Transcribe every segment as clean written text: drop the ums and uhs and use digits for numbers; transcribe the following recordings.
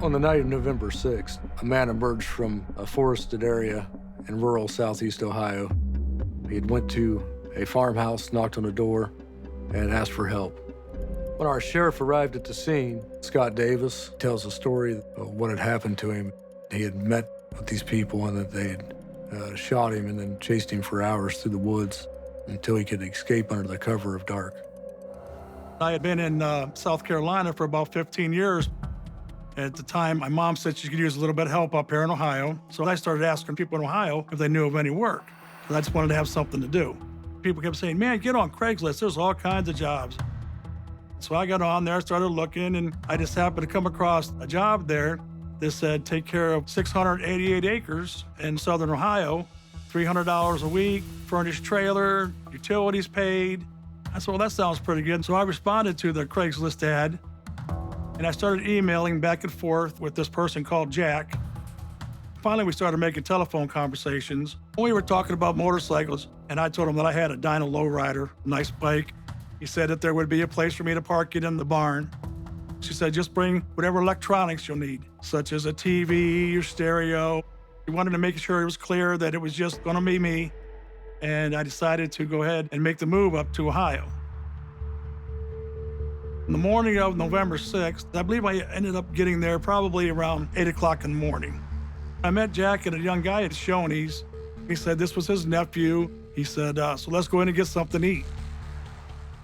On the night of November 6th, a man emerged from a forested area in rural southeast Ohio. He had went to a farmhouse, knocked on the door, and asked for help. When our sheriff arrived at the scene, Scott Davis tells a story of what had happened to him. He had met with these people and that they had shot him and then chased him for hours through the woods until he could escape under the cover of dark. I had been in South Carolina for about 15 years. At the time, my mom said she could use a little bit of help up here in Ohio. So I started asking people in Ohio if they knew of any work. So I just wanted to have something to do. People kept saying, man, get on Craigslist. There's all kinds of jobs. So I got on there, started looking, and I just happened to come across a job there that said take care of 688 acres in southern Ohio, $300 a week, furnished trailer, utilities paid. I said, well, that sounds pretty good. So I responded to the Craigslist ad, and I started emailing back and forth with this person called Jack. Finally, we started making telephone conversations. We were talking about motorcycles, and I told him that I had a dyno lowrider, nice bike. He said that there would be a place for me to park it in the barn. She said, just bring whatever electronics you'll need, such as a TV, your stereo. We wanted to make sure it was clear that it was just gonna be me. And I decided to go ahead and make the move up to Ohio. In the morning of November 6th, I believe I ended up getting there probably around 8 o'clock in the morning. I met Jack and a young guy at Shoney's. He said this was his nephew. He said, so let's go in and get something to eat.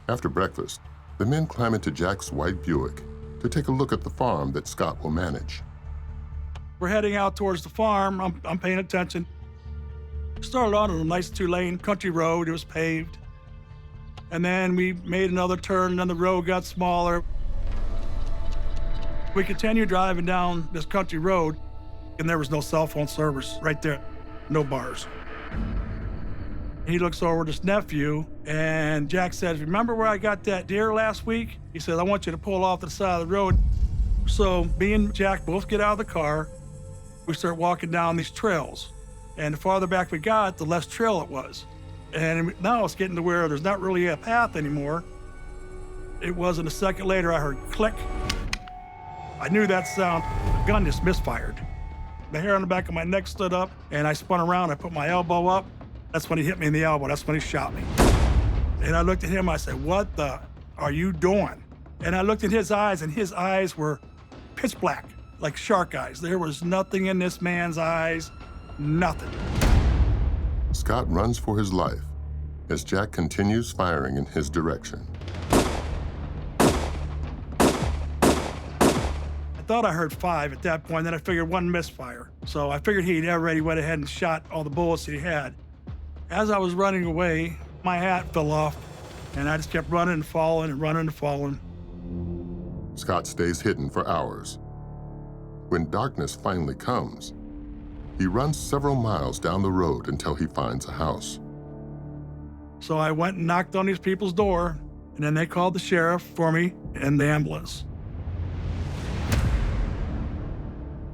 After breakfast, the men climb into Jack's white Buick to take a look at the farm that Scott will manage. We're heading out towards the farm. I'm paying attention. Started on a nice 2-lane country road. It was paved. And then we made another turn, and then the road got smaller. We continued driving down this country road, and there was no cell phone service right there, no bars. He looks over at his nephew, and Jack says, remember where I got that deer last week? He says, I want you to pull off the side of the road. So me and Jack both get out of the car. We start walking down these trails. And the farther back we got, the less trail it was. And now it's getting to where there's not really a path anymore. It wasn't a second later, I heard click. I knew that sound. The gun just misfired. The hair on the back of my neck stood up, and I spun around. I put my elbow up. That's when he hit me in the elbow. That's when he shot me. And I looked at him. I said, what the are you doing? And I looked at his eyes, and his eyes were pitch black, like shark eyes. There was nothing in this man's eyes, nothing. Scott runs for his life as Jack continues firing in his direction. I thought I heard 5 at that point, then I figured 1 misfire. So I figured he'd already went ahead and shot all the bullets that he had. As I was running away, my hat fell off, and I just kept running and falling and running and falling. Scott stays hidden for hours. When darkness finally comes, he runs several miles down the road until he finds a house. So I went and knocked on these people's door, and then they called the sheriff for me and the ambulance.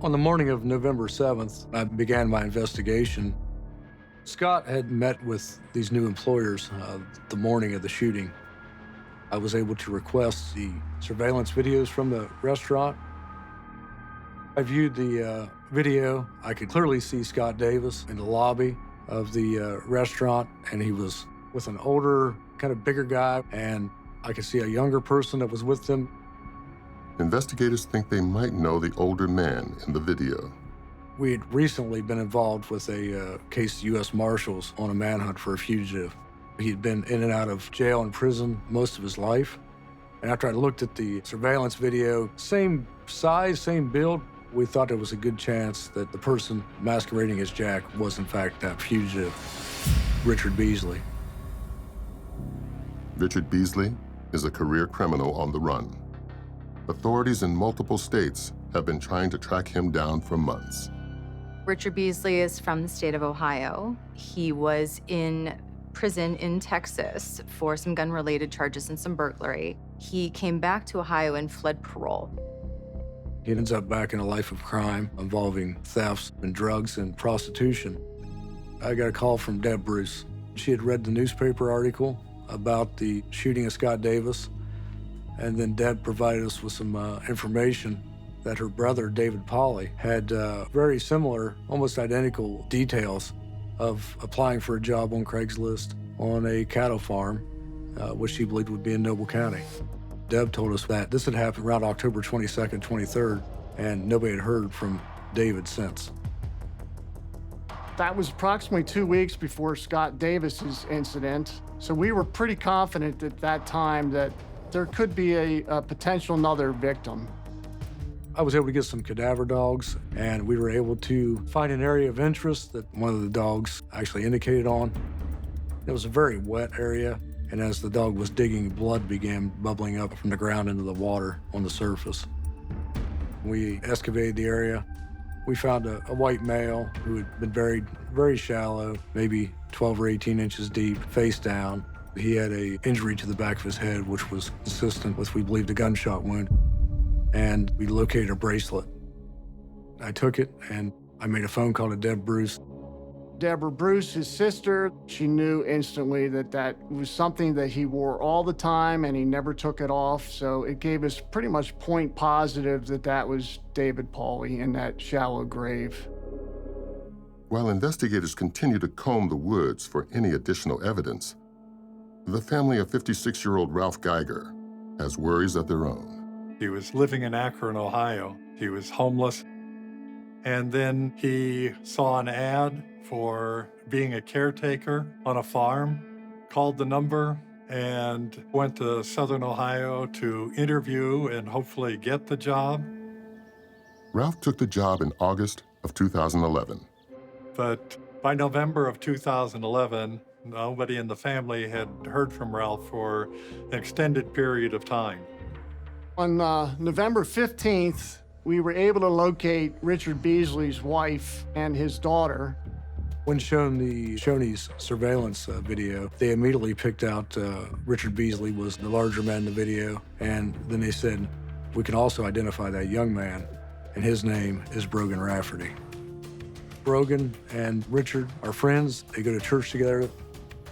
On the morning of November 7th, I began my investigation. Scott had met with these new employers the morning of the shooting. I was able to request the surveillance videos from the restaurant. I viewed the video. I could clearly see Scott Davis in the lobby of the restaurant, and he was with an older, kind of bigger guy, and I could see a younger person that was with them. Investigators think they might know the older man in the video. We had recently been involved with a case of U.S. Marshals on a manhunt for a fugitive. He had been in and out of jail and prison most of his life. And after I looked at the surveillance video, same size, same build, we thought there was a good chance that the person masquerading as Jack was in fact that fugitive, Richard Beasley. Richard Beasley is a career criminal on the run. Authorities in multiple states have been trying to track him down for months. Richard Beasley is from the state of Ohio. He was in prison in Texas for some gun-related charges and some burglary. He came back to Ohio and fled parole. He ends up back in a life of crime involving thefts and drugs and prostitution. I got a call from Deb Bruce. She had read the newspaper article about the shooting of Scott Davis, and then Deb provided us with some information. that her brother, David Pauly, had very similar, almost identical details of applying for a job on Craigslist on a cattle farm, which she believed would be in Noble County. Deb told us that this had happened around October 22nd, 23rd, and nobody had heard from David since. That was approximately 2 weeks before Scott Davis's incident, so we were pretty confident at that time that there could be a potential another victim. I was able to get some cadaver dogs, and we were able to find an area of interest that one of the dogs actually indicated on. It was a very wet area, and as the dog was digging, blood began bubbling up from the ground into the water on the surface. We excavated the area. We found a white male who had been buried very shallow, maybe 12 or 18 inches deep, face down. He had an injury to the back of his head, which was consistent with, we believed, a gunshot wound. And we located a bracelet. I took it, and I made a phone call to Deb Bruce. Deborah Bruce, his sister, she knew instantly that that was something that he wore all the time and he never took it off. So it gave us pretty much point positive that that was David Pauly in that shallow grave. While investigators continue to comb the woods for any additional evidence, the family of 56-year-old Ralph Geiger has worries of their own. He was living in Akron, Ohio. He was homeless. And then he saw an ad for being a caretaker on a farm, called the number, and went to Southern Ohio to interview and hopefully get the job. Ralph took the job in August of 2011. But by November of 2011, nobody in the family had heard from Ralph for an extended period of time. On November 15th, we were able to locate Richard Beasley's wife and his daughter. When shown the Shoney's surveillance video, they immediately picked out Richard Beasley was the larger man in the video, and then they said, we can also identify that young man, and his name is Brogan Rafferty. Brogan and Richard are friends. They go to church together.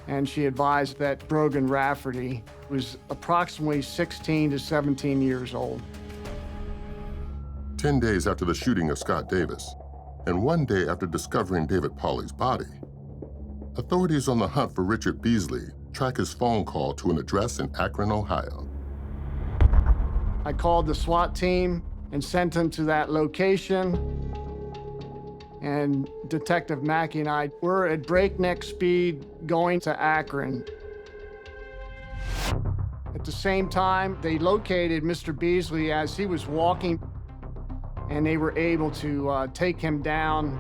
And she advised that Brogan Rafferty was approximately 16 to 17 years old. 10 days after the shooting of Scott Davis, and 1 day after discovering David Pauly's body, authorities on the hunt for Richard Beasley track his phone call to an address in Akron, Ohio. I called the SWAT team and sent them to that location. And Detective Mackey and I were at breakneck speed going to Akron. At the same time, they located Mr. Beasley as he was walking, and they were able to take him down.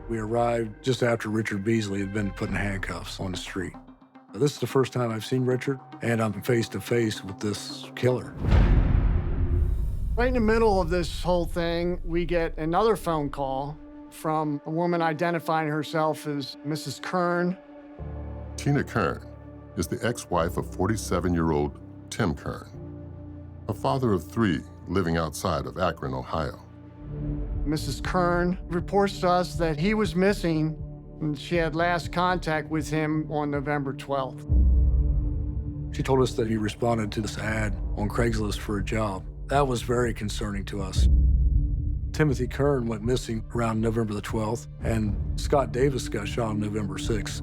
We arrived just after Richard Beasley had been put in handcuffs on the street. This is the first time I've seen Richard, and I'm face to face with this killer. Right in the middle of this whole thing, we get another phone call from a woman identifying herself as Mrs. Kern. Tina Kern is the ex-wife of 47-year-old Tim Kern, a father of 3 living outside of Akron, Ohio. Mrs. Kern reports to us that he was missing, and she had last contact with him on November 12th. She told us that he responded to this ad on Craigslist for a job. That was very concerning to us. Timothy Kern went missing around November the 12th, and Scott Davis got shot on November 6th.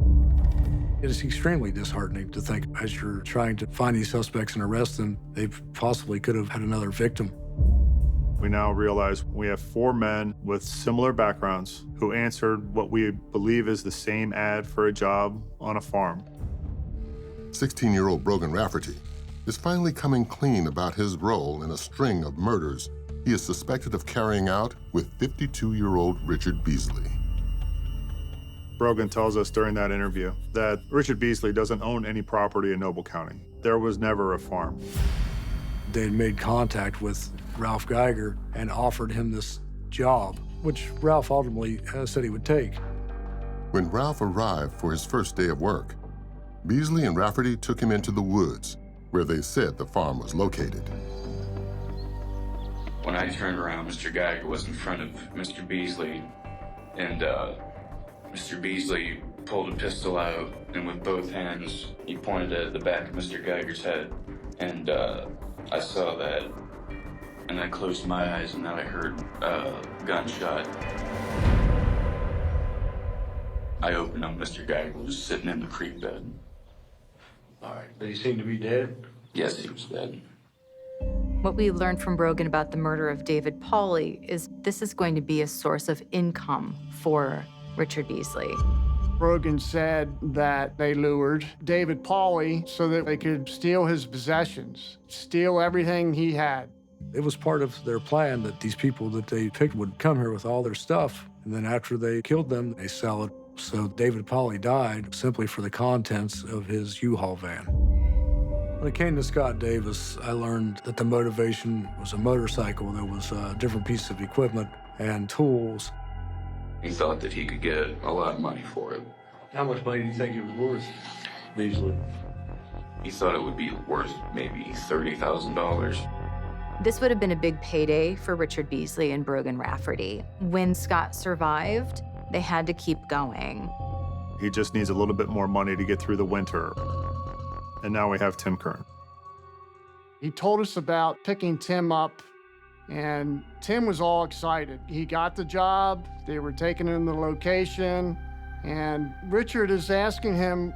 It is extremely disheartening to think as you're trying to find these suspects and arrest them, they possibly could have had another victim. We now realize we have 4 men with similar backgrounds who answered what we believe is the same ad for a job on a farm. 16-year-old Brogan Rafferty is finally coming clean about his role in a string of murders he is suspected of carrying out with 52-year-old Richard Beasley. Brogan tells us during that interview that Richard Beasley doesn't own any property in Noble County. There was never a farm. They had made contact with Ralph Geiger and offered him this job, which Ralph ultimately said he would take. When Ralph arrived for his first day of work, Beasley and Rafferty took him into the woods, where they said the farm was located. When I turned around, Mr. Geiger was in front of Mr. Beasley, and Mr. Beasley pulled a pistol out, and with both hands, he pointed at the back of Mr. Geiger's head. And I saw that and I closed my eyes, and then I heard a gunshot. I opened up. Mr. Geiger was sitting in the creek bed. All right. Did he seem to be dead? Yes, he was dead. What we learned from Brogan about the murder of David Pauly is this is going to be a source of income for Richard Beasley. Brogan said that they lured David Pauly so that they could steal his possessions, steal everything he had. It was part of their plan that these people that they picked would come here with all their stuff, and then after they killed them, they sell it. So David Pauly died simply for the contents of his U-Haul van. When it came to Scott Davis, I learned that the motivation was a motorcycle. There was a different piece of equipment and tools. He thought that he could get a lot of money for it. How much money do you think it was worth, Beasley? He thought it would be worth maybe $30,000. This would have been a big payday for Richard Beasley and Brogan Rafferty. When Scott survived, they had to keep going. He just needs a little bit more money to get through the winter. And now we have Tim Kern. He told us about picking Tim up, and Tim was all excited. He got the job, they were taking him to the location, and Richard is asking him,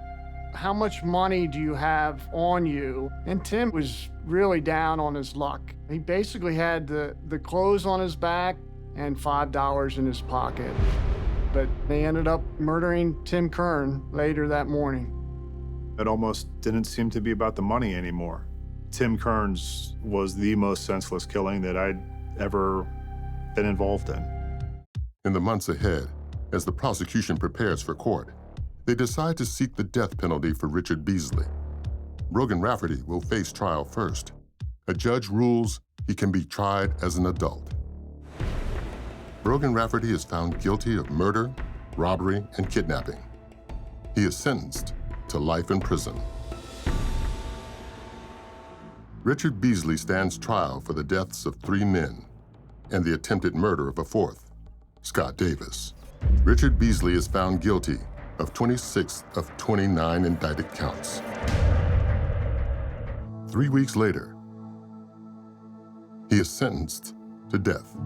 how much money do you have on you? And Tim was really down on his luck. He basically had the clothes on his back and $5 in his pocket. But they ended up murdering Tim Kern later that morning. It almost didn't seem to be about the money anymore. Tim Kern's was the most senseless killing that I'd ever been involved in. In the months ahead, as the prosecution prepares for court, they decide to seek the death penalty for Richard Beasley. Brogan Rafferty will face trial first. A judge rules he can be tried as an adult. Brogan Rafferty is found guilty of murder, robbery, and kidnapping. He is sentenced to life in prison. Richard Beasley stands trial for the deaths of 3 men and the attempted murder of a 4th, Scott Davis. Richard Beasley is found guilty of 26 of 29 indicted counts. 3 weeks later, he is sentenced to death.